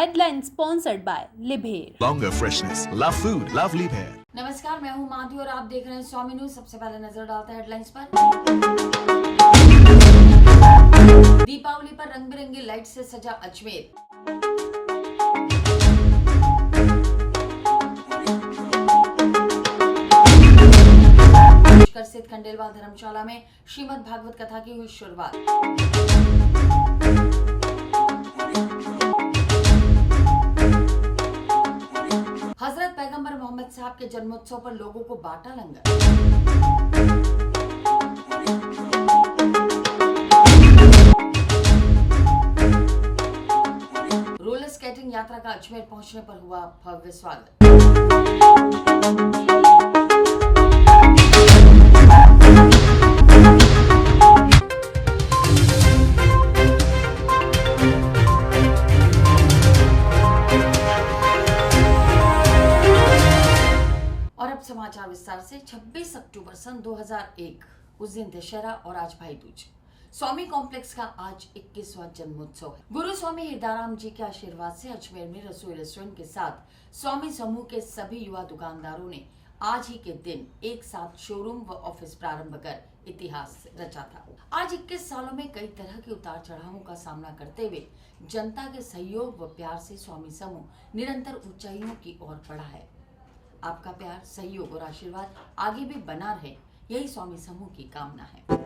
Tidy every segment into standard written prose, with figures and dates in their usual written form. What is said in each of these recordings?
Headline sponsored by Liebherr. Longer freshness, love food, love Liebherr. नमस्कार, मैं हूं माधवी और आप देख रहे हैं स्वामी न्यूज। सबसे पहले नजर डालते हैं हेडलाइंस पर। दीपावली पर रंग बिरंगी लाइट से सजा अजमेर। स्थित खंडेलवाल धर्मशाला में श्रीमद् भागवत कथा की हुई शुरुआत। हजरत पैगंबर मोहम्मद साहब के जन्मोत्सव पर लोगों को बांटा लंगर। रोलर स्केटिंग यात्रा का अजमेर पहुंचने पर हुआ भव्य स्वागत। और अब समाचार विस्तार से। 26 अक्टूबर सन 2001 उस दिन दशहरा और आज भाई दूज। स्वामी कॉम्प्लेक्स का आज 21वां जन्मोत्सव है। गुरु स्वामी हृदयराम जी के आशीर्वाद से अजमेर में रसोई रेस्टोरेंट के साथ स्वामी समूह के सभी युवा दुकानदारों ने आज ही के दिन एक साथ शोरूम व ऑफिस प्रारंभ कर इतिहास रचा था। आज 21 सालों में कई तरह के उतार चढ़ावों का सामना करते हुए जनता के सहयोग व प्यार से स्वामी समूह निरंतर ऊंचाइयों की ओर बढ़ा है। आपका प्यार, सहयोग और आशीर्वाद आगे भी बना रहे, यही स्वामी समूह की कामना है।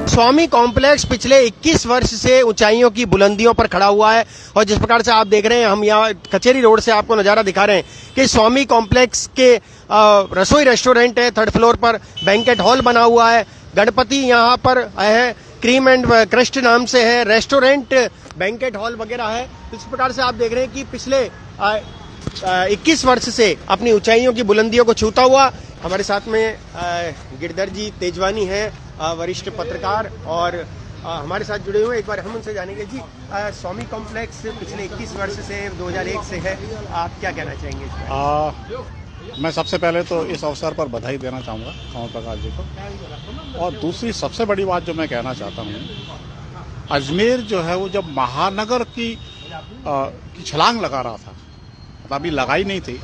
स्वामी कॉम्प्लेक्स पिछले 21 वर्ष से ऊंचाइयों की बुलंदियों पर खड़ा हुआ है और जिस प्रकार से आप देख रहे हैं, हम यहाँ कचेरी रोड से आपको नजारा दिखा रहे हैं कि स्वामी कॉम्प्लेक्स के रसोई रेस्टोरेंट है, 3rd फ्लोर पर बैंकेट हॉल बना हुआ है, गणपति यहाँ पर है, क्रीम एंड क्रस्ट नाम से है, रेस्टोरेंट बैंकेट हॉल वगैरह है। इस प्रकार से आप देख रहे हैं कि पिछले 21 वर्ष से अपनी ऊंचाइयों की बुलंदियों को छूता हुआ हमारे साथ में गिरधर जी तेजवानी हैं, वरिष्ठ पत्रकार और हमारे साथ जुड़े हुए। एक बार हम उनसे जानेंगे जी, स्वामी कॉम्प्लेक्स पिछले 21 वर्ष से 2001 से है, आप क्या कहना चाहेंगे इस पर? मैं सबसे पहले तो इस अवसर पर बधाई देना चाहूँगा कमल प्रकाश जी को, और दूसरी सबसे बड़ी बात जो मैं कहना चाहता हूँ, अजमेर जो है वो जब महानगर की छलांग लगा रहा था, अभी लगाई नहीं थी,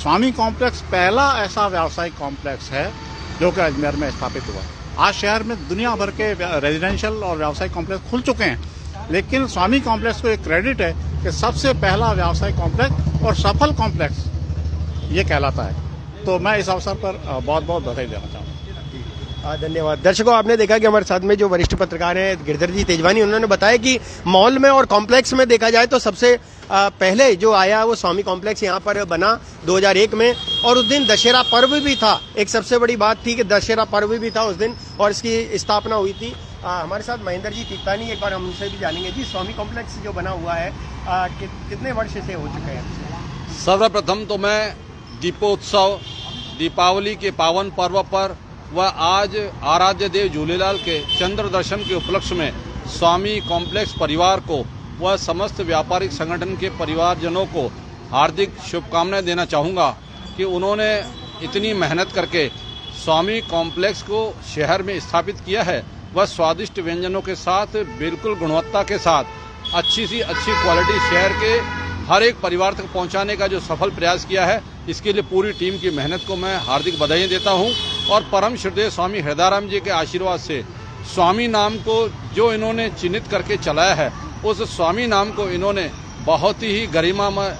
स्वामी कॉम्प्लेक्स पहला ऐसा व्यावसायिक कॉम्प्लेक्स है जो कि अजमेर में स्थापित हुआ। आज शहर में दुनिया भर के रेजिडेंशियल और व्यावसायिक कॉम्प्लेक्स खुल चुके हैं, लेकिन स्वामी कॉम्प्लेक्स को एक क्रेडिट है कि सबसे पहला व्यावसायिक कॉम्प्लेक्स और सफल कॉम्प्लेक्स ये कहलाता है। तो मैं इस अवसर पर बहुत बहुत बधाई देना चाहूँगा। धन्यवाद। दर्शकों, आपने देखा कि हमारे साथ में जो वरिष्ठ पत्रकार हैं गिरधर जी तेजवानी, उन्होंने बताया कि मॉल में और कॉम्प्लेक्स में देखा जाए तो सबसे पहले जो आया वो स्वामी कॉम्प्लेक्स यहाँ पर बना 2001 में, और उस दिन दशहरा पर्व भी था। एक सबसे बड़ी बात थी कि दशहरा पर्व भी था उस दिन और इसकी स्थापना हुई थी। हमारे साथ महेंद्र जी तीर्थानी, एक बार हम उनसे भी जानेंगे जी, स्वामी कॉम्प्लेक्स जो बना हुआ है कितने वर्ष से हो चुके हैं? सर्वप्रथम तो मैं दीपोत्सव, दीपावली के पावन पर्व पर व आज आराध्य देव झूलेलाल के चंद्र दर्शन के उपलक्ष्य में स्वामी कॉम्प्लेक्स परिवार को व समस्त व्यापारिक संगठन के परिवारजनों को हार्दिक शुभकामनाएं देना चाहूँगा कि उन्होंने इतनी मेहनत करके स्वामी कॉम्प्लेक्स को शहर में स्थापित किया है, वह स्वादिष्ट व्यंजनों के साथ बिल्कुल गुणवत्ता के साथ अच्छी सी अच्छी क्वालिटी शहर के हर एक परिवार तक पहुंचाने का जो सफल प्रयास किया है, इसके लिए पूरी टीम की मेहनत को मैं हार्दिक बधाई देता हूं। और परम श्रद्धेय स्वामी हृदयराम जी के आशीर्वाद से स्वामी नाम को जो इन्होंने चिन्हित करके चलाया है, उस स्वामी नाम को इन्होंने बहुत ही गरिमामय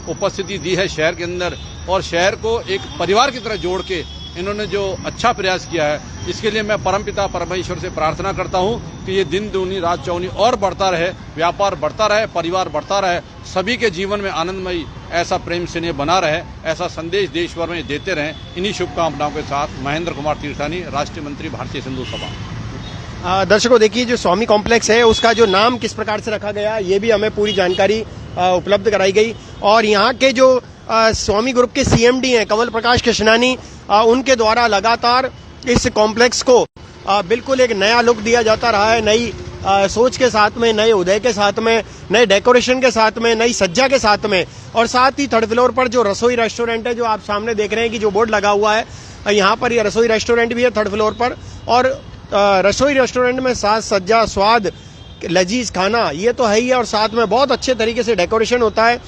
उपस्थिति दी है शहर के अंदर और शहर को एक परिवार की तरह जोड़ के इन्होंने जो अच्छा प्रयास किया है, इसके लिए मैं परमपिता परमेश्वर से प्रार्थना करता हूं कि ये दिन दूनी रात चौनी और बढ़ता रहे, व्यापार बढ़ता रहे, परिवार बढ़ता रहे, सभी के जीवन में आनंदमयी ऐसा प्रेम स्नेह बना रहे, ऐसा संदेश देश भर में देते रहें। इन्हीं शुभकामनाओं के साथ महेंद्र कुमार तीर्थानी, राष्ट्रीय मंत्री, भारतीय सिंधु सभा। दर्शकों देखिए, जो स्वामी कॉम्प्लेक्स है उसका जो नाम किस प्रकार से रखा गया ये भी हमें पूरी जानकारी उपलब्ध कराई गई और यहाँ के जो स्वामी ग्रुप के सीएमडी हैं कमल प्रकाश कृष्णानी, उनके द्वारा लगातार इस कॉम्प्लेक्स को बिल्कुल एक नया लुक दिया जाता रहा है, नई सोच के साथ में, नए उदय के साथ में, नए डेकोरेशन के साथ में, नई सज्जा के साथ में और साथ ही थर्ड फ्लोर पर जो रसोई रेस्टोरेंट है जो आप सामने देख रहे हैं कि जो बोर्ड लगा हुआ है, यहाँ पर ये रसोई रेस्टोरेंट भी है थर्ड फ्लोर पर और रसोई रेस्टोरेंट में साज सज्जा, स्वाद, लजीज खाना ये तो है ही है और साथ में बहुत अच्छे तरीके से डेकोरेशन होता है।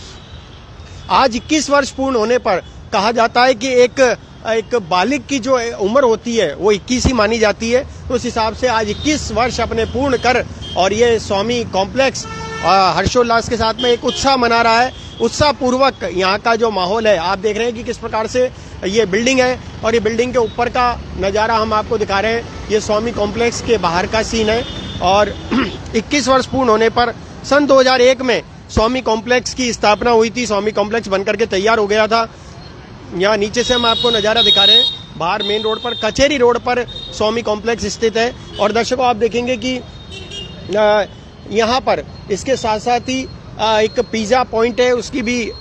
आज 21 वर्ष पूर्ण होने पर कहा जाता है कि एक बालिग की जो उम्र होती है वो 21 ही मानी जाती है, तो उस हिसाब से आज 21 वर्ष अपने पूर्ण कर और ये स्वामी कॉम्प्लेक्स हर्षोल्लास के साथ में एक उत्साह मना रहा है। उत्साह पूर्वक यहाँ का जो माहौल है आप देख रहे हैं कि किस प्रकार से ये बिल्डिंग है और ये बिल्डिंग के ऊपर का नज़ारा हम आपको दिखा रहे हैं। ये स्वामी कॉम्प्लेक्स के बाहर का सीन है और 21 वर्ष पूर्ण होने पर सन 2001 में स्वामी कॉम्प्लेक्स की स्थापना हुई थी। स्वामी कॉम्प्लेक्स बनकर के तैयार हो गया था। यहाँ नीचे से हम आपको नज़ारा दिखा रहे हैं, बाहर मेन रोड पर, कचेरी रोड पर स्वामी कॉम्प्लेक्स स्थित है और दर्शकों आप देखेंगे कि यहाँ पर इसके साथ साथ ही एक पिज़्ज़ा पॉइंट है, उसकी भी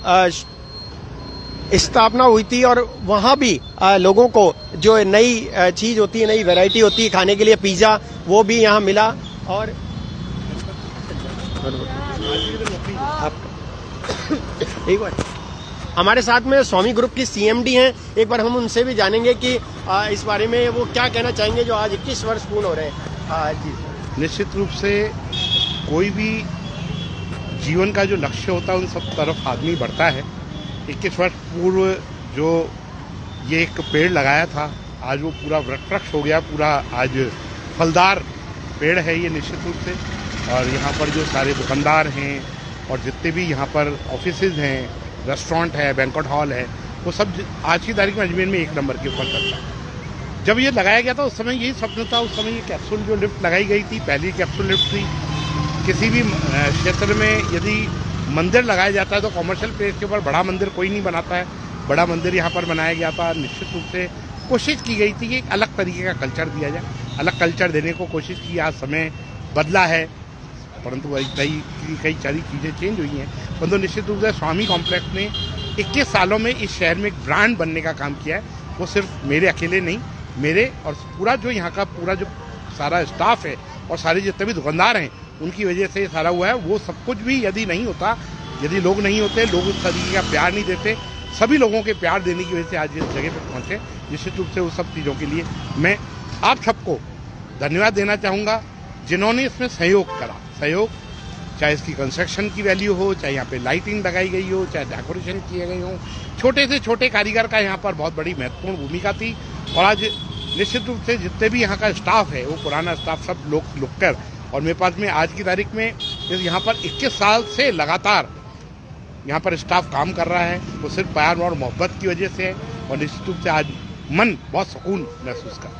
स्थापना हुई थी और वहाँ भी लोगों को जो नई चीज़ होती है, नई वैरायटी होती है खाने के लिए, पिज़्ज़ा, वो भी यहाँ मिला। और एक बार हमारे साथ में स्वामी ग्रुप की सीएमडी हैं, एक बार हम उनसे भी जानेंगे कि इस बारे में वो क्या कहना चाहेंगे जो आज 21 वर्ष पूर्ण हो रहे हैं। जी, निश्चित रूप से कोई भी जीवन का जो लक्ष्य होता है उन सब तरफ आदमी बढ़ता है। 21 वर्ष पूर्व जो ये एक पेड़ लगाया था आज वो पूरा वृक्ष हो गया, पूरा आज फलदार पेड़ है ये निश्चित रूप से। और यहाँ पर जो सारे दुकानदार हैं और जितने भी यहाँ पर ऑफिसेज हैं, रेस्टोरेंट है, बैंक्वेट हॉल है, वो सब आज की तारीख में अजमेर में 1 नंबर के ऊपर चलता है। जब ये लगाया गया था उस समय यही स्वप्न था, उस समय ये कैप्सूल जो लिफ्ट लगाई गई थी, पहली कैप्सूल लिफ्ट थी। किसी भी क्षेत्र में यदि मंदिर लगाया जाता है तो कॉमर्शियल प्लेस के ऊपर बड़ा मंदिर कोई नहीं बनाता है, बड़ा मंदिर यहाँ पर बनाया गया था। निश्चित रूप से कोशिश की गई थी कि एक अलग तरीके का कल्चर दिया जाए, अलग कल्चर देने को कोशिश की। आज समय बदला है परंतु कई सारी चीज़ें चेंज हुई हैं, परंतु निश्चित रूप से स्वामी कॉम्प्लेक्स ने 21 सालों में इस शहर में एक ब्रांड बनने का काम किया है। वो सिर्फ मेरे अकेले नहीं, मेरे और पूरा जो यहाँ का पूरा जो सारा स्टाफ है और सारे जितने भी दुकानदार हैं उनकी वजह से ये सारा हुआ है। वो सब कुछ भी यदि नहीं होता, यदि लोग नहीं होते, लोग उस तरीके का प्यार नहीं देते, सभी लोगों के प्यार देने की वजह से आज इस जगह पर पहुँचे। निश्चित रूप से उस सब चीज़ों के लिए मैं आप सबको धन्यवाद देना चाहूँगा जिन्होंने इसमें सहयोग करा। सहयोग चाहे इसकी कंस्ट्रक्शन की वैल्यू हो, चाहे यहाँ पे लाइटिंग लगाई गई हो, चाहे डेकोरेशन किए गए हों, छोटे से छोटे कारीगर का यहाँ पर बहुत बड़ी महत्वपूर्ण भूमिका थी। और आज निश्चित रूप से जितने भी यहाँ का स्टाफ है वो पुराना स्टाफ सब लोग कर और मेरे पास में आज की तारीख में यहाँ पर 21 साल से लगातार यहाँ पर स्टाफ काम कर रहा है, वो सिर्फ प्यार और मोहब्बत की वजह से है और निश्चित रूप से आज मन बहुत सुकून महसूस कर।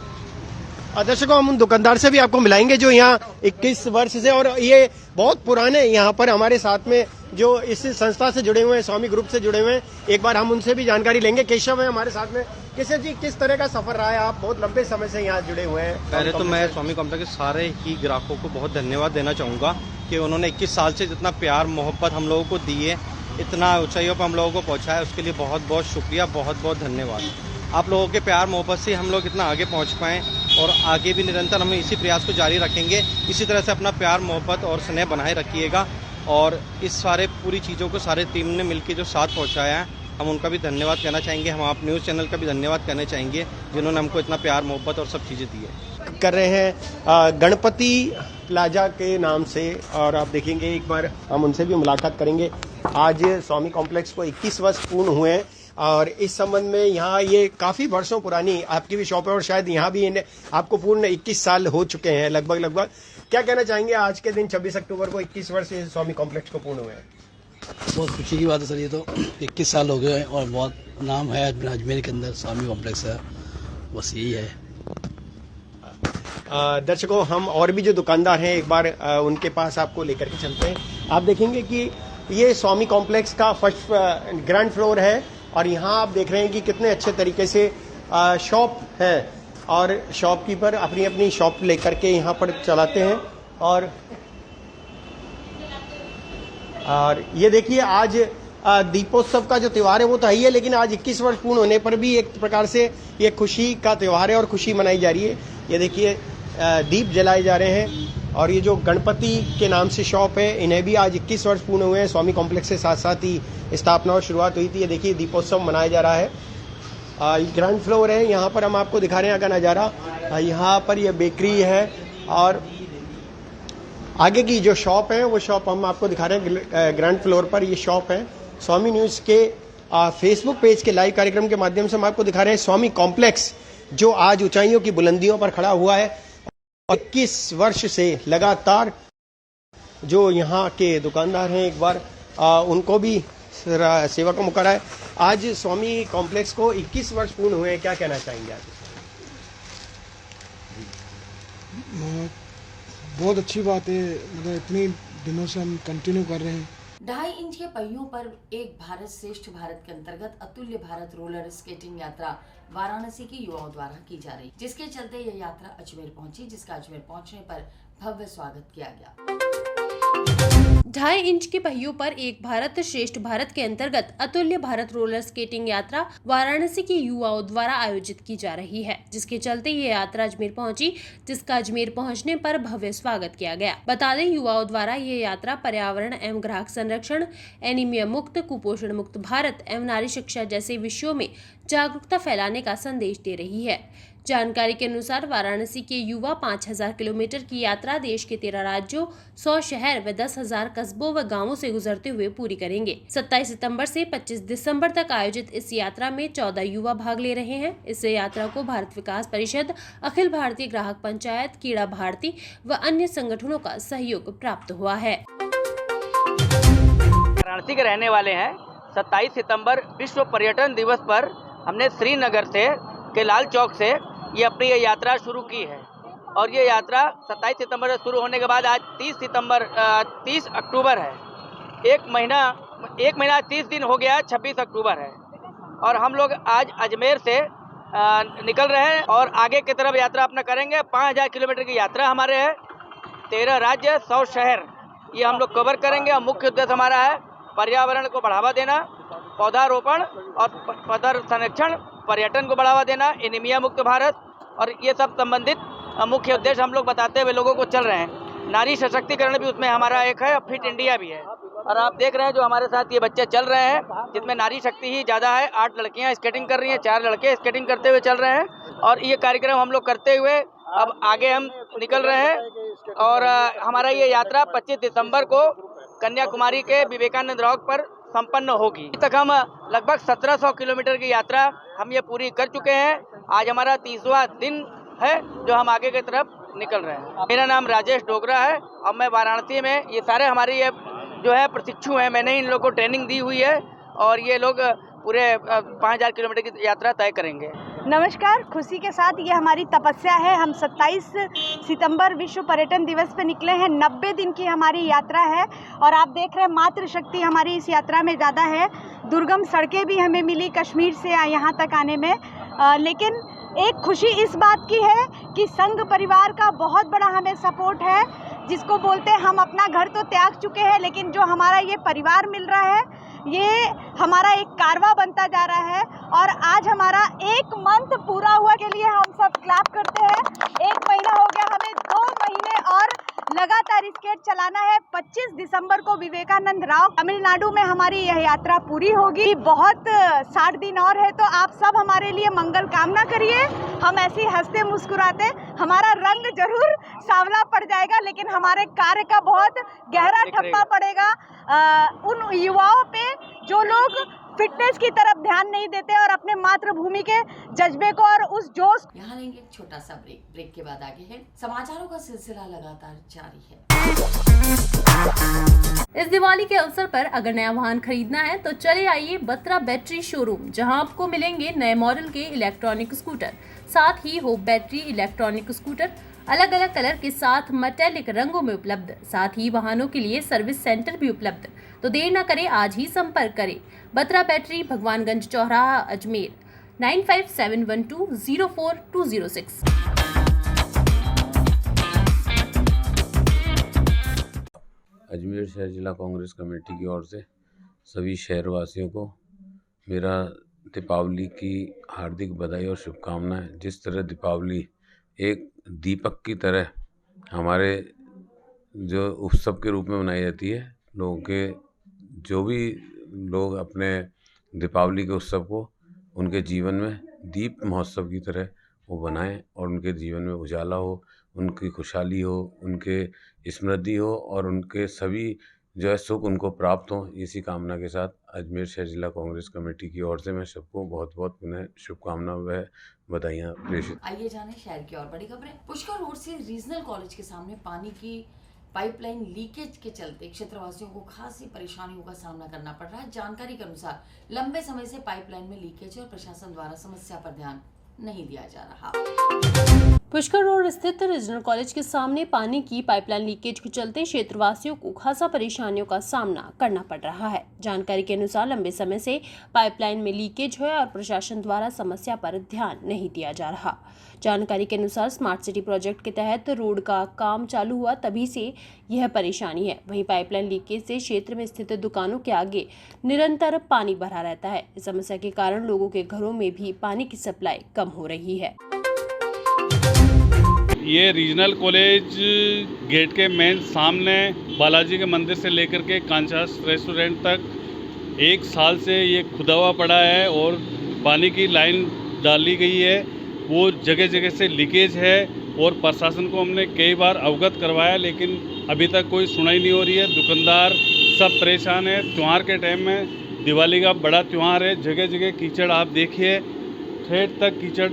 दर्शकों हम उन दुकानदार से भी आपको मिलाएंगे जो यहाँ 21 वर्ष से और ये बहुत पुराने यहाँ पर हमारे साथ में जो इस संस्था से जुड़े हुए हैं, स्वामी ग्रुप से जुड़े हुए हैं, एक बार हम उनसे भी जानकारी लेंगे। केशव है हमारे साथ में। केशव जी, किस तरह का सफर रहा है? आप बहुत लंबे समय से यहाँ जुड़े हुए हैं। पहले तो मैं स्वामी कॉम्प्लेक्स के सारे ही ग्राहकों को बहुत धन्यवाद देना चाहूँगा कि उन्होंने 21 साल से जितना प्यार मोहब्बत हम लोगों को दी है, इतना ऊंचाइयों पर हम लोगों को पहुँचाया, उसके लिए बहुत बहुत शुक्रिया, बहुत बहुत धन्यवाद। आप लोगों के प्यार मोहब्बत से हम लोग इतना आगे पहुंच पाएँ और आगे भी निरंतर हम इसी प्रयास को जारी रखेंगे। इसी तरह से अपना प्यार मोहब्बत और स्नेह बनाए रखिएगा और इस सारे पूरी चीज़ों को सारे टीम ने मिलकर जो साथ पहुंचाया है, हम उनका भी धन्यवाद कहना चाहेंगे। हम आप न्यूज़ चैनल का भी धन्यवाद कहना चाहेंगे जिन्होंने हमको इतना प्यार मोहब्बत और सब चीज़ें दी है। कर रहे हैं गणपति प्लाजा के नाम से और आप देखेंगे, एक बार हम उनसे भी मुलाकात करेंगे। आज स्वामी कॉम्प्लेक्स को 21 वर्ष पूर्ण हुए हैं और इस संबंध में यहाँ ये काफ़ी वर्षों पुरानी आपकी भी शॉप है और शायद यहाँ भी आपको पूर्ण 21 साल हो चुके हैं लगभग। क्या कहना चाहेंगे आज के दिन 26 अक्टूबर को 21 वर्ष स्वामी कॉम्प्लेक्स को पूर्ण हुए हैं? बहुत खुशी की बात है सर, ये तो 21 साल हो गए हैं और बहुत नाम है अजमेर के अंदर, स्वामी कॉम्प्लेक्स है, बस यही है। दर्शकों, हम और भी जो दुकानदार हैं एक बार उनके पास आपको लेकर के चलते हैं। आप देखेंगे कि ये स्वामी कॉम्प्लेक्स का फर्स्ट ग्राउंड फ्लोर है और यहाँ आप देख रहे हैं कि कितने अच्छे तरीके से शॉप है और शॉपकीपर अपनी अपनी शॉप लेकर के यहाँ पर चलाते हैं। और ये देखिए, आज दीपोत्सव का जो त्यौहार है वो तो है ही है, लेकिन आज 21 वर्ष पूर्ण होने पर भी एक प्रकार से ये खुशी का त्यौहार है और खुशी मनाई जा रही है। ये देखिए, दीप जलाए जा रहे हैं और ये जो गणपति के नाम से शॉप है, इन्हें भी आज 21 वर्ष पूर्ण हुए हैं। स्वामी कॉम्प्लेक्स के साथ साथ ही स्थापना और शुरुआत हुई थी। ये देखिए, दीपोत्सव मनाया जा रहा है। ग्राउंड फ्लोर है, यहाँ पर हम आपको दिखा रहे हैं का नज़ारा। यहाँ पर ये बेकरी है और आगे की जो शॉप है वो शॉप हम आपको दिखा रहे हैं। ग्राउंड फ्लोर पर ये शॉप है। स्वामी न्यूज़ के फेसबुक पेज के लाइव कार्यक्रम के माध्यम से हम आपको दिखा रहे हैं स्वामी कॉम्प्लेक्स, जो आज ऊंचाइयों की बुलंदियों पर खड़ा हुआ है। 21 वर्ष से लगातार जो यहाँ के दुकानदार हैं, एक बार उनको भी सेवा का मौका है। आज स्वामी कॉम्प्लेक्स को 21 वर्ष पूर्ण हुए हैं, क्या कहना चाहेंगे आप? बहुत अच्छी बात है, मतलब इतने दिनों से हम कंटिन्यू कर रहे हैं। 2.5 इंच के पहियों पर एक भारत श्रेष्ठ भारत के अंतर्गत अतुल्य भारत रोलर स्केटिंग यात्रा वाराणसी के युवाओं द्वारा की जा रही, जिसके चलते यह यात्रा अजमेर पहुंची, जिसका अजमेर पहुंचने पर भव्य स्वागत किया गया। 2.5 इंच के पहियों पर एक भारत श्रेष्ठ भारत के अंतर्गत अतुल्य भारत रोलर स्केटिंग यात्रा वाराणसी के युवाओं द्वारा आयोजित की जा रही है, जिसके चलते ये यात्रा अजमेर पहुंची, जिसका अजमेर पहुंचने पर भव्य स्वागत किया गया। बता दें, युवाओं द्वारा ये यात्रा पर्यावरण एवं ग्राहक संरक्षण, एनीमिया मुक्त, कुपोषण मुक्त भारत एवं नारी शिक्षा जैसे विषयों में जागरूकता फैलाने का संदेश दे रही है। जानकारी के अनुसार वाराणसी के युवा 5000 किलोमीटर की यात्रा देश के 13 राज्यों, 100 शहर व 10,000 कस्बों व गांवों से गुजरते हुए पूरी करेंगे। 27 सितंबर से 25 दिसंबर तक आयोजित इस यात्रा में 14 युवा भाग ले रहे हैं। इस यात्रा को भारत विकास परिषद, अखिल भारतीय ग्राहक पंचायत, कीड़ा भारती व अन्य संगठनों का सहयोग प्राप्त हुआ है। वाराणसी के रहने वाले हैं। 27 सितंबर विश्व पर्यटन दिवस पर हमने श्रीनगर से के लाल चौक से ये अपनी ये यात्रा शुरू की है और ये यात्रा 27 सितंबर से शुरू होने के बाद आज 30 अक्टूबर है। एक महीना 30 दिन हो गया, 26 अक्टूबर है और हम लोग आज अजमेर से निकल रहे हैं और आगे की तरफ यात्रा अपना करेंगे। 5000 किलोमीटर की यात्रा हमारे है, 13 राज्य, 100 शहर, ये हम लोग कवर करेंगे और मुख्य उद्देश्य हमारा है पर्यावरण को बढ़ावा देना, पौधारोपण और पौधा संरक्षण, पर्यटन को बढ़ावा देना, एनीमिया मुक्त भारत और ये सब संबंधित मुख्य उद्देश्य हम लोग बताते हुए लोगों को चल रहे हैं। नारी सशक्तिकरण भी उसमें हमारा एक है, फिट इंडिया भी है और आप देख रहे हैं जो हमारे साथ ये बच्चे चल रहे हैं, जिसमें नारी शक्ति ही ज़्यादा है। 8 लड़कियां स्केटिंग कर रही हैं, 4 लड़के स्केटिंग करते हुए चल रहे हैं और ये कार्यक्रम हम लोग करते हुए अब आगे हम निकल रहे हैं और हमारा ये यात्रा 25 दिसंबर को कन्याकुमारी के विवेकानंद रॉक पर संपन्न होगी। अभी तक हम लगभग 1700 किलोमीटर की यात्रा हम ये पूरी कर चुके हैं। आज हमारा 30वां दिन है जो हम आगे की तरफ निकल रहे हैं। मेरा नाम राजेश डोगरा है और मैं वाराणसी में, ये सारे हमारे ये जो है प्रशिक्षु हैं, मैंने इन लोगों को ट्रेनिंग दी हुई है और ये लोग पूरे 5000 किलोमीटर की यात्रा तय करेंगे। नमस्कार, खुशी के साथ ये हमारी तपस्या है। हम 27 सितंबर विश्व पर्यटन दिवस पे निकले हैं। 90 दिन की हमारी यात्रा है और आप देख रहे हैं मातृ शक्ति हमारी इस यात्रा में ज़्यादा है। दुर्गम सड़कें भी हमें मिली कश्मीर से यहाँ तक आने में, लेकिन एक खुशी इस बात की है कि संघ परिवार का बहुत बड़ा हमें सपोर्ट है, जिसको बोलते हैं हम अपना घर तो त्याग चुके हैं, लेकिन जो हमारा ये परिवार मिल रहा है ये हमारा एक कारवा बनता जा रहा है और आज हमारा 1 मंथ पूरा हुआ के लिए हम सब क्लैप करते हैं। 1 महीना हो गया, हमें 2 महीने और लगातार स्केट चलाना है। 25 दिसंबर को विवेकानंद रॉक तमिलनाडु में हमारी यह यात्रा पूरी होगी। बहुत 60 दिन और है, तो आप सब हमारे लिए मंगल कामना करिए। हम ऐसे हंसते मुस्कुराते, हमारा रंग जरूर सांवला पड़ जाएगा, लेकिन हमारे कार्य का बहुत गहरा ठप्पा पड़ेगा उन युवाओं पे जो लोग फिटनेस की तरफ ध्यान नहीं देते और अपने मातृभूमि के जज्बे को और उस जोश। यहाँ लेंगे एक छोटा सा ब्रेक के बाद आगे है। समाचारों का सिलसिला लगातार जारी है। इस दिवाली के अवसर पर अगर नया वाहन खरीदना है तो चले आइए बत्रा बैटरी शोरूम, जहां आपको मिलेंगे नए मॉडल के इलेक्ट्रॉनिक स्कूटर, साथ ही हो बैटरी इलेक्ट्रॉनिक स्कूटर अलग अलग कलर के साथ मेटेलिक रंगों में उपलब्ध। साथ ही वाहनों के लिए सर्विस सेंटर भी उपलब्ध। तो देर न करें, आज ही संपर्क करें। बत्रा बैटरी, भगवानगंज चौराहा, अजमेर 9571204206। अजमेर शहर जिला कांग्रेस कमेटी की ओर से सभी शहरवासियों को मेरा दीपावली की हार्दिक बधाई और शुभकामनाएं। जिस तरह दीपावली एक दीपक की तरह हमारे जो उत्सव के रूप में मनाई जाती है, लोगों के जो भी लोग अपने दीपावली के उत्सव को उनके जीवन में दीप महोत्सव की तरह वो बनाएं और उनके जीवन में उजाला हो, उनकी खुशहाली हो, उनके समृद्धि हो और उनके सभी जो है सुख उनको प्राप्त हो। इसी कामना के साथ अजमेर शहर जिला कांग्रेस कमेटी की ओर से मैं सबको बहुत बहुत पुनः शुभकामनाएं व बधाइयाँ प्रेषित। आइए जाने शहर की और बड़ी खबरें। पुष्कर रोड से रीजनल कॉलेज के सामने पानी की पाइपलाइन लीकेज के चलते क्षेत्रवासियों को खासी परेशानियों का सामना करना पड़ रहा है। जानकारी के अनुसार लंबे समय से पाइपलाइन में लीकेज और प्रशासन द्वारा समस्या पर ध्यान नहीं दिया जा रहा। पुष्कर रोड स्थित रीजनल कॉलेज के सामने पानी की पाइपलाइन लीकेज के चलते क्षेत्रवासियों को खासा परेशानियों का सामना करना पड़ रहा है। जानकारी के अनुसार लंबे समय से पाइपलाइन में लीकेज है और प्रशासन द्वारा समस्या पर ध्यान नहीं दिया जा रहा। जानकारी के अनुसार स्मार्ट सिटी प्रोजेक्ट के तहत रोड का काम चालू हुआ, तभी से यह परेशानी है। वहीं पाइपलाइन लीकेज से क्षेत्र में स्थित दुकानों के आगे निरंतर पानी भरा रहता है। इस समस्या के कारण लोगों के घरों में भी पानी की सप्लाई कम हो रही है। ये रीजनल कॉलेज गेट के मेन सामने बालाजी के मंदिर से लेकर के कांचास रेस्टोरेंट तक 1 साल से ये खुदा हुआ पड़ा है और पानी की लाइन डाली गई है, वो जगह जगह से लीकेज है और प्रशासन को हमने कई बार अवगत करवाया, लेकिन अभी तक कोई सुनाई नहीं हो रही है। दुकानदार सब परेशान है। त्यौहार के टाइम में, दिवाली का बड़ा त्यौहार है, जगह जगह कीचड़ आप देखिए, ठेठ तक कीचड़,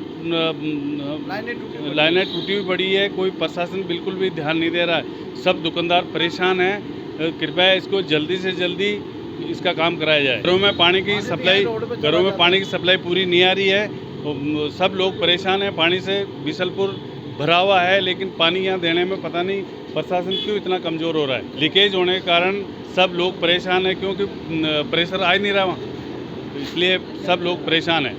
लाइनें टूटी हुई पड़ी है। कोई प्रशासन बिल्कुल भी ध्यान नहीं दे रहा है। सब दुकानदार परेशान हैं। कृपया इसको जल्दी से जल्दी इसका काम कराया जाए। घरों में पानी की सप्लाई पूरी नहीं आ रही है। तो सब लोग परेशान हैं पानी से। बिसलपुर भरा हुआ है, लेकिन पानी यहाँ देने में पता नहीं प्रशासन क्यों इतना कमज़ोर हो रहा है। लीकेज होने के कारण सब लोग परेशान हैं, क्योंकि प्रेशर आ ही नहीं रहा वहाँ, तो इसलिए सब लोग परेशान हैं।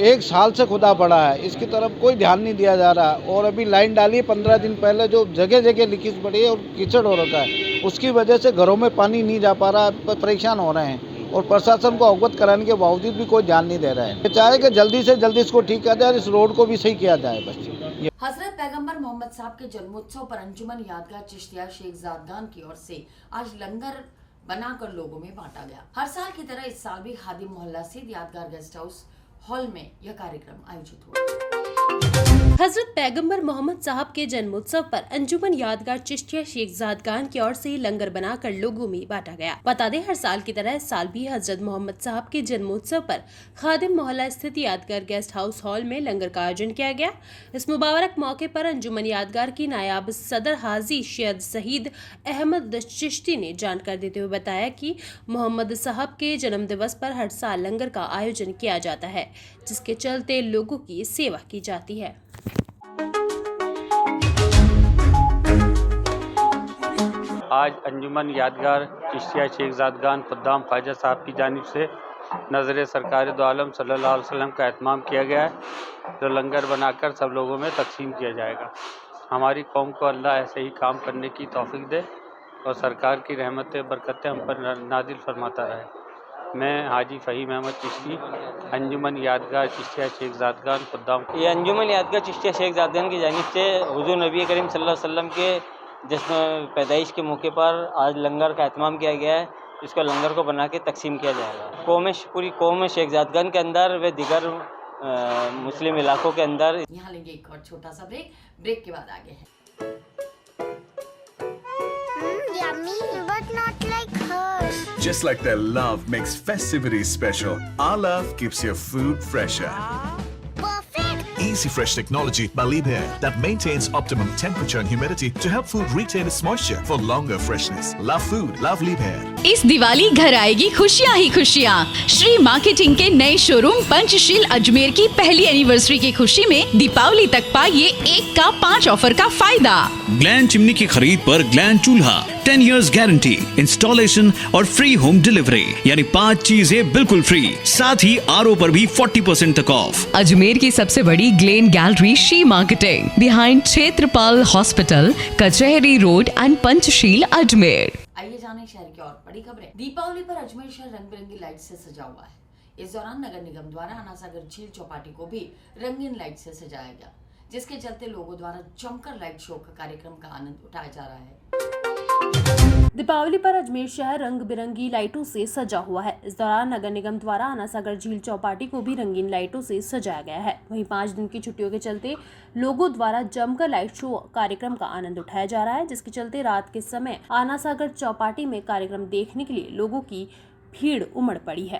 1 साल से खुदा पड़ा है, इसकी तरफ कोई ध्यान नहीं दिया जा रहा। और अभी लाइन डाली है 15 दिन पहले, जो जगह जगह लीकेज पड़ी है और कीचड़ हो रखा है, उसकी वजह से घरों में पानी नहीं जा पा रहा, परेशान हो रहे हैं। और प्रशासन को अवगत कराने के बावजूद भी कोई ध्यान नहीं दे रहा है। चाहे कि जल्दी से जल्दी इसको ठीक किया जाए, इस रोड को भी सही किया जाए बस। हजरत पैगंबर मोहम्मद साहब के जन्मोत्सव पर अंजुमन यादगार चिश्तिया शेख जादगान की ओर से आज लंगर बनाकर लोगों में बांटा गया। हर साल की तरह इस साल भी खादिम मोहल्ला स्थित यादगार गेस्ट हाउस हॉल में यह कार्यक्रम आयोजित हुआ। हजरत पैगंबर मोहम्मद साहब के जन्मोत्सव पर अंजुमन यादगार चिश्तिया शेख जादगान की ओर से लंगर बनाकर लोगों में बांटा गया। बता दें, हर साल की तरह इस साल भी हजरत मोहम्मद साहब के जन्मोत्सव पर खादिम मोहल्ला स्थित यादगार गेस्ट हाउस हॉल में लंगर का आयोजन किया गया। इस मुबारक मौके पर अंजुमन यादगार की नायाब सदर हाजी सैयद शहीद अहमद चिश्ती ने जानकारी देते हुए बताया कि मोहम्मद साहब के जन्म दिवस पर हर साल लंगर का आयोजन किया जाता है, जिसके चलते लोगों की सेवा की जाती है। आज अंजुमन यादगार चिश्तिया शेख जादगान खुद्दाम ख्वाजा साहब की जानिब से नज़र सरकार दो आलम सल्लल्लाहु अलैहि वसल्लम का एहतमाम किया गया है, जो लंगर बनाकर सब लोगों में तकसीम किया जाएगा। हमारी कौम को अल्लाह ऐसे ही काम करने की तौफीक दे और सरकार की रहमतें बरकतें हम पर नादिल फरमाता रहे। मैं हाजी फ़हीम अहमद चिश्ती, अंजुमन यादगार चिश्तिया शेख जादगान खुद्दाम। ये अंजुमन यादगार चिश्तिया शेख जादगान की जानिब से हुज़ूर नबी करीम सल्लल्लाहु अलैहि वसल्लम के जिसमें पैदाइश के मौके पर आज लंगर का एहतमाम किया गया है। इसको लंगर को बना के तकसीम किया जाएगा। पूरी कौम शेख जादगान के अंदर व दीगर मुस्लिम इलाकों के अंदर। यहाँ लेंगे एक और छोटा सा ब्रेक के बाद आगे है। Yummy, but not like hers. Just like their love makes festivities special, our love keeps your food fresher. Easy Fresh technology by Liebherr that maintains optimum temperature and humidity to help food retain its moisture for longer freshness. Love food, love Liebherr. इस दिवाली घर आएगी खुशियाँ ही खुशियाँ। Shri marketing के नए showroom Panchsheel Ajmer की पहली anniversary की खुशी में दीपावली तक पाइए 1 का 5 ऑफर का फायदा। ग्लैन चिमनी की खरीद पर ग्लैन चूल्हा 10 years गारंटी, इंस्टॉलेशन और फ्री होम डिलीवरी, यानी 5 चीजें बिल्कुल फ्री। साथ ही आरओ पर भी 40% तक ऑफ। अजमेर की सबसे बड़ी glen gallery Shri marketing behind Kshetrapal hospital, Kachahari road and Panchsheel Ajmer. आइए जाने शहर की और बड़ी खबरें। दीपावली पर अजमेर शहर रंग बिरंगी लाइट से सजा हुआ है। इस दौरान नगर निगम द्वारा अनासागर झील चौपाटी को भी रंगीन लाइट से सजाया गया, जिसके चलते लोगों द्वारा जमकर लाइट शो का कार्यक्रम का आनंद उठाया जा रहा है। दीपावली पर अजमेर शहर रंग बिरंगी लाइटों से सजा हुआ है। इस दौरान नगर निगम द्वारा अनासागर झील चौपाटी को भी रंगीन लाइटों से सजाया गया है। वहीं 5 दिन की छुट्टियों के चलते लोगों द्वारा जमकर लाइट शो कार्यक्रम का आनंद उठाया जा रहा है, जिसके चलते रात के समय अनासागर चौपाटी में कार्यक्रम देखने के लिए लोगों की भीड़ उमड़ पड़ी है।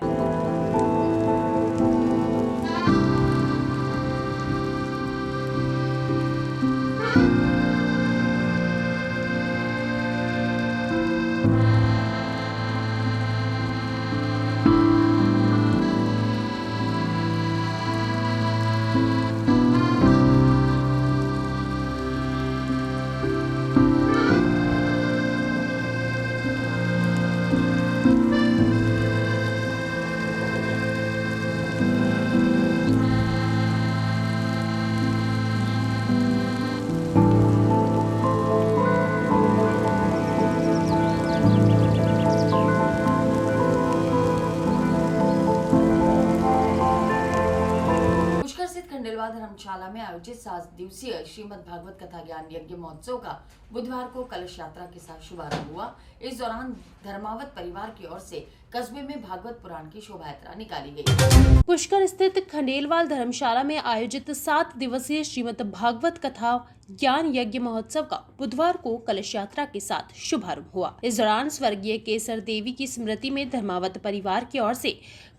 खंडेलवाल धर्मशाला में आयोजित 7 दिवसीय श्रीमद् भागवत कथा ज्ञान यज्ञ महोत्सव का बुधवार को कलश यात्रा के साथ शुभारंभ हुआ। इस दौरान धर्मावत परिवार की ओर से कस्बे में भागवत पुराण की शोभा यात्रा निकाली गई। पुष्कर स्थित खंडेलवाल धर्मशाला में आयोजित 7 दिवसीय श्रीमद् भागवत कथा ज्ञान यज्ञ महोत्सव का बुधवार को कलश यात्रा के साथ शुभारंभ हुआ। इस दौरान स्वर्गीय केसर देवी की स्मृति में धर्मावत परिवार की ओर से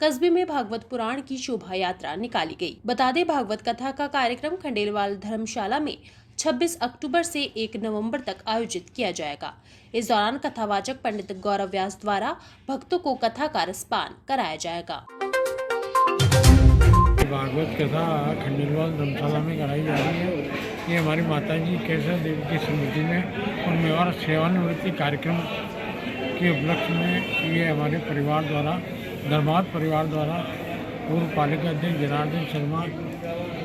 कस्बे में भागवत पुराण की शोभा यात्रा निकाली गई। बता दें, भागवत कथा का कार्यक्रम खंडेलवाल धर्मशाला में 26 अक्टूबर से 1 नवंबर तक आयोजित किया जाएगा। इस दौरान कथावाचक पंडित गौरव व्यास द्वारा भक्तों को कथा का रसपान कराया जाएगा। भागवत कथा खंडेलवाल धर्मशाला में कराई जा रही है। ये हमारी माता जी केसर देवी की स्मृति में और मेवाड़ सेवानिवृत्ति कार्यक्रम के उपलक्ष्य में ये हमारे परिवार द्वारा, धर्मावत परिवार द्वारा पूर्व पालिका अध्यक्ष जनार्दन शर्मा,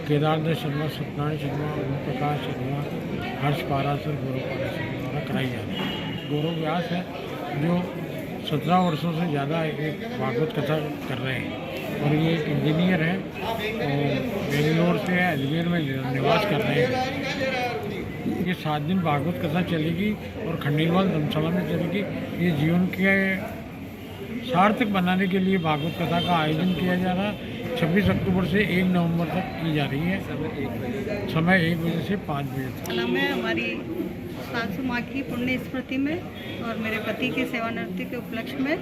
केदारदत्त शर्मा, सत्यनारायण शर्मा, ओम प्रकाश शर्मा, हर्ष पारासर, गौरव पारासर द्वारा कराई जा रही है। गौरव व्यास है जो 17 वर्षों से ज़्यादा एक भागवत कथा कर रहे हैं और ये एक इंजीनियर है और बेंगलोर से अजमेर में निवास कर रहे हैं। ये 7 दिन भागवत कथा चलेगी और खंडेलवाल धर्मशाला में चलेगी। ये जीवन के सार्थक बनाने के लिए भागवत कथा का आयोजन किया जा रहा है। 26 अक्टूबर से 1 नवंबर तक की जा रही है। समय 1 बजे से 5 बजे तक। मैं हमारी सासू माँ की पुण्य स्मृति में और मेरे पति की सेवानिवृत्ति के उपलक्ष्य में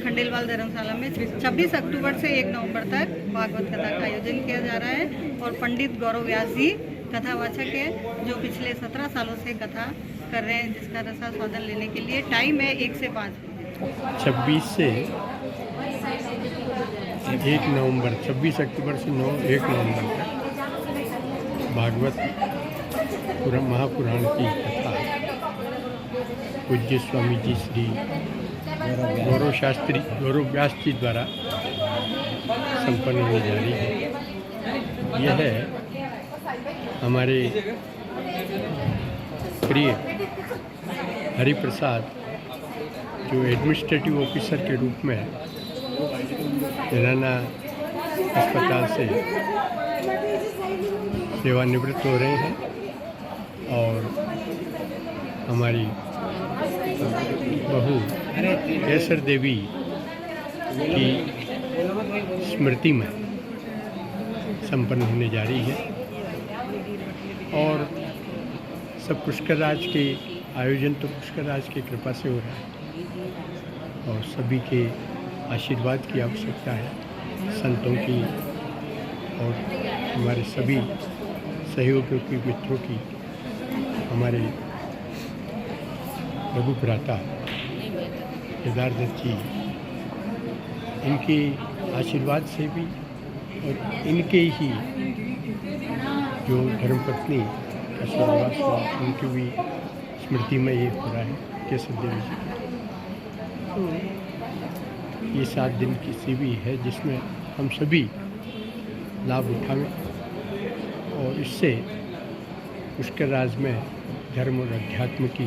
खंडेलवाल धर्मशाला में 26 अक्टूबर से 1 नवंबर तक भागवत कथा का आयोजन किया जा रहा है और पंडित गौरव व्यास जी कथावाचक है जो पिछले 17 सालों से कथा कर रहे हैं, जिसका रसास्वादन लेने के लिए टाइम है 1 से 5 बजे। 26 से 1 नवंबर, 26 अक्टूबर से 1 नवंबर तक भागवत महापुराण की कथा पूज्य स्वामी जी श्री गौरव व्यास जी द्वारा संपन्न होने जा रही है। यह है हमारे प्रिय हरिप्रसाद जो एडमिनिस्ट्रेटिव ऑफिसर के रूप में तेलंगाना अस्पताल से सेवानिवृत्त हो रहे हैं और हमारी बहू केसर देवी की स्मृति में संपन्न होने जा रही है और सब पुष्कर राज के आयोजन तो पुष्कर राज की कृपा से हो रहा है। और सभी के आशीर्वाद की आवश्यकता है, संतों की और हमारे सभी सहयोगियों की, मित्रों की, हमारे रघु भ्राता केदार दत्त जी, इनके आशीर्वाद से भी और इनके ही जो धर्मपत्नी का स्वर्गवास हुआ उनकी भी स्मृति में ये हो रहा है केशव देवी जी। तो ये 7 दिन की शिविर है जिसमें हम सभी लाभ उठाएं और इससे पुष्कर राज में धर्म और अध्यात्म की।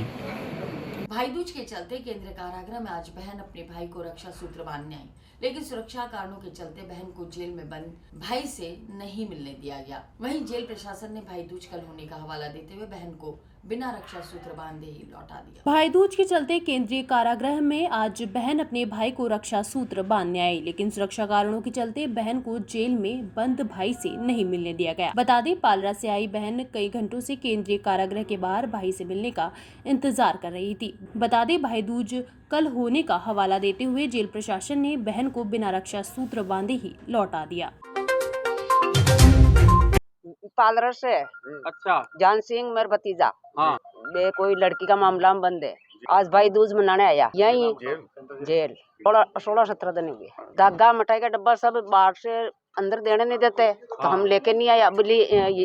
भाई दूज के चलते केंद्रीय कारागृह में आज बहन अपने भाई को रक्षा सूत्र बांधने आई, लेकिन सुरक्षा कारणों के चलते बहन को जेल में बंद भाई से नहीं मिलने दिया गया। वहीं जेल प्रशासन ने भाई दूज कल होने का हवाला देते हुए बहन को बिना रक्षा सूत्र बांधे ही लौटा दिया। भाई दूज के चलते केंद्रीय कारागृह में आज बहन अपने भाई को रक्षा सूत्र बांधने आई, लेकिन सुरक्षा कारणों के चलते बहन को जेल में बंद भाई से नहीं मिलने दिया गया। बता दें, पालरा से आई बहन कई घंटों से केंद्रीय कारागृह के बाहर भाई से मिलने का इंतजार कर रही थी। बता दें, भाई दूज कल होने का हवाला देते हुए जेल प्रशासन ने बहन को बिना रक्षा सूत्र बांधे ही लौटा दिया। पार्लर से। अच्छा। जान सिंह मेरा भतीजा। हाँ। बे कोई लड़की का मामला में बंद है, आज भाई दूज मनाने आया यही जेल 16-17 दिन हुए। धागा मिठाई का डब्बा सब बाहर से अंदर देने नहीं देते, तो हम लेके नहीं आया। बोली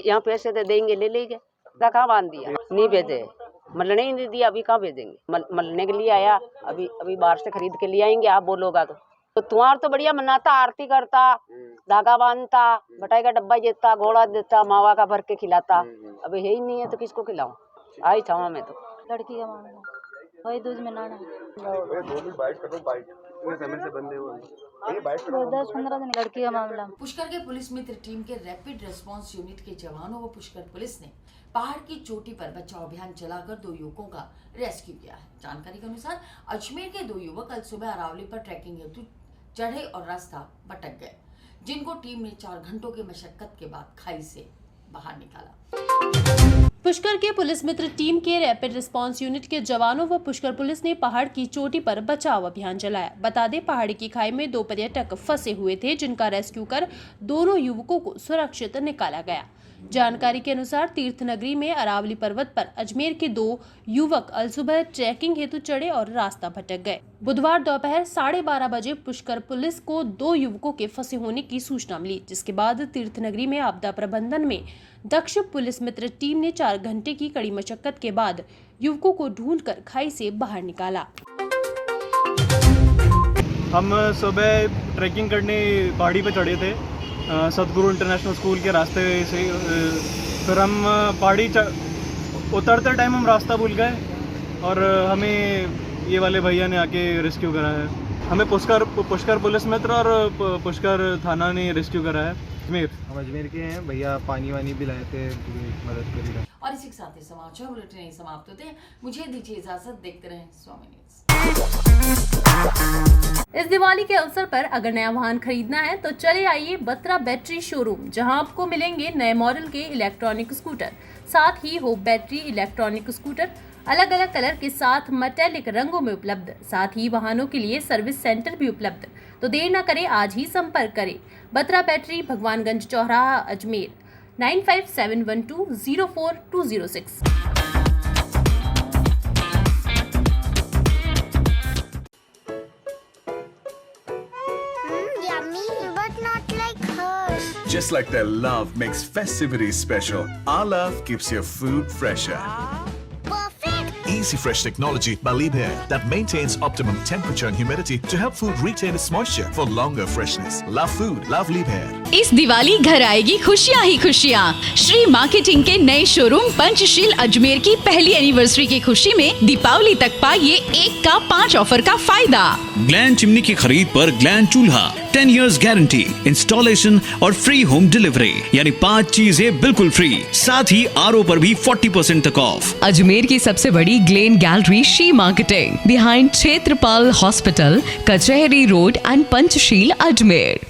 यहाँ पैसे दे देंगे, ले लीजिए। कहाँ बांध दिया, नहीं भेजे, मलने ही नहीं दिया। अभी कहाँ भेजेंगे, मलने के लिए आया, अभी बाहर से खरीद के लिए आएंगे। आप बोलोगा तो तुम्हार तो बढ़िया मनाता, आरती करता, धागा बांधता, मिठाई का डब्बा देता, घोड़ा देता, मावा का भर के खिलाता। अभी है ही नहीं है तो किसको खिलाऊं। आई छावा में तो लड़की का मामला भाई दूज में नाना 10-15 दिन लड़की का मामला। पुष्कर के पुलिस मित्र टीम के रैपिड रेस्पॉन्स यूनिट के जवानों व पुष्कर पुलिस ने पहाड़ की चोटी पर बचाव अभियान चलाकर 2 युवकों का रेस्क्यू किया है। जानकारी के अनुसार अजमेर के 2 युवक कल सुबह अरावली पर ट्रैकिंग हेतु चढ़े और रास्ता भटक गए, जिनको टीम ने 4 घंटों की मशक्कत के बाद खाई से बाहर निकाला। पुष्कर के पुलिस मित्र टीम के रैपिड रिस्पांस यूनिट के जवानों व पुष्कर पुलिस ने पहाड़ की चोटी पर बचाव अभियान चलाया। बता दें, पहाड़ी की खाई में 2 पर्यटक फंसे हुए थे, जिनका रेस्क्यू कर दोनों युवकों को सुरक्षित निकाला गया। जानकारी के अनुसार तीर्थ नगरी में अरावली पर्वत पर अजमेर के 2 युवक अल सुबह ट्रैकिंग हेतु चढ़े और रास्ता भटक गए। बुधवार दोपहर 12:30 बजे पुष्कर पुलिस को 2 युवकों के फंसे होने की सूचना मिली, जिसके बाद तीर्थ नगरी में आपदा प्रबंधन में दक्ष पुलिस मित्र टीम ने 4 घंटे की कड़ी मशक्कत के बाद युवकों को ढूंढकर खाई से बाहर निकाला। हम सुबह ट्रैकिंग करने पहाड़ी पे चढ़े थे, सतगुरु इंटरनेशनल स्कूल के रास्ते से। फिर हम पहाड़ी उतरते टाइम हम रास्ता भूल गए और हमें ये वाले भैया ने आके रेस्क्यू करा है। हमें पुष्कर पुलिस मित्र और पुष्कर थाना ने रेस्क्यू करा है। अजमेर, हम अजमेर के हैं भैया, पानी वानी भी लाए थे, मदद करी। और इसी के साथ ही समाचार बुलेटिन समाप्त होते हैं। मुझे दीजिए इजाजत, देखते रहें स्वामी न्यूज। इस दिवाली के अवसर पर अगर नया वाहन खरीदना है तो चले आइए बत्रा बैटरी शोरूम, जहां आपको मिलेंगे नए मॉडल के इलेक्ट्रॉनिक स्कूटर, साथ ही हो बैटरी इलेक्ट्रॉनिक स्कूटर अलग अलग कलर के साथ मेटेलिक रंगों में उपलब्ध। साथ ही वाहनों के लिए सर्विस सेंटर भी उपलब्ध। तो देर न करें, आज ही संपर्क करें। बत्रा बैटरी, भगवानगंज चौराहा, Ajmer 9571204206। Just like their love makes festivities special, our love keeps your food fresher. Perfect! Easy Fresh technology by Liebherr that maintains optimum temperature and humidity to help food retain its moisture for longer freshness. Love food, love Liebherr. इस दिवाली घर आएगी खुशियाँ ही खुशियाँ। Shri marketing के नए showroom Panchsheel Ajmer की पहली anniversary की खुशी में दीपावली तक पाइए 1 का 5 ऑफर का फायदा। ग्लैन चिमनी की खरीद पर ग्लैन चूल्हा 10 years गारंटी, इंस्टॉलेशन और फ्री होम डिलीवरी, यानी 5 चीजें बिल्कुल फ्री। साथ ही RO पर भी 40% तक ऑफ। अजमेर की सबसे बड़ी glen gallery Shri marketing, behind Kshetrapal hospital, Kachahari road and Panchsheel Ajmer.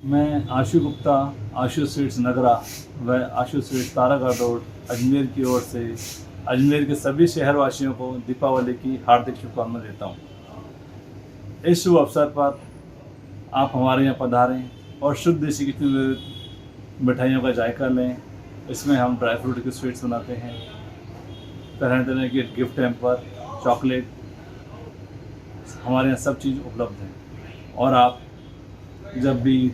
मैं आशु गुप्ता, आशु स्वीट्स नगरा व आशु स्वीट्स तारागढ़ रोड अजमेर की ओर से अजमेर के सभी शहरवासियों को दीपावली की हार्दिक शुभकामनाएं देता हूँ। इस शुभ अवसर पर आप हमारे यहाँ पधारें और शुद्ध देसी की मिठाइयों का जायका लें। इसमें हम ड्राई फ्रूट की स्वीट्स बनाते हैं, तरह तरह के गिफ्ट हैम्पर, चॉकलेट, हमारे यहाँ सब चीज़ उपलब्ध हैं। और आप जब भी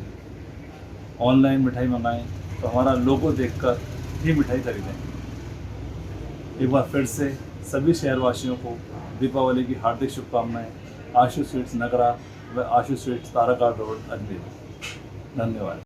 ऑनलाइन मिठाई मंगाएं तो हमारा लोगो देखकर ही मिठाई खरीदें। एक बार फिर से सभी शहरवासियों को दीपावली की हार्दिक शुभकामनाएं। आशु स्वीट्स नगरा व आशु स्वीट्स तारागढ़ रोड अजमेर। धन्यवाद।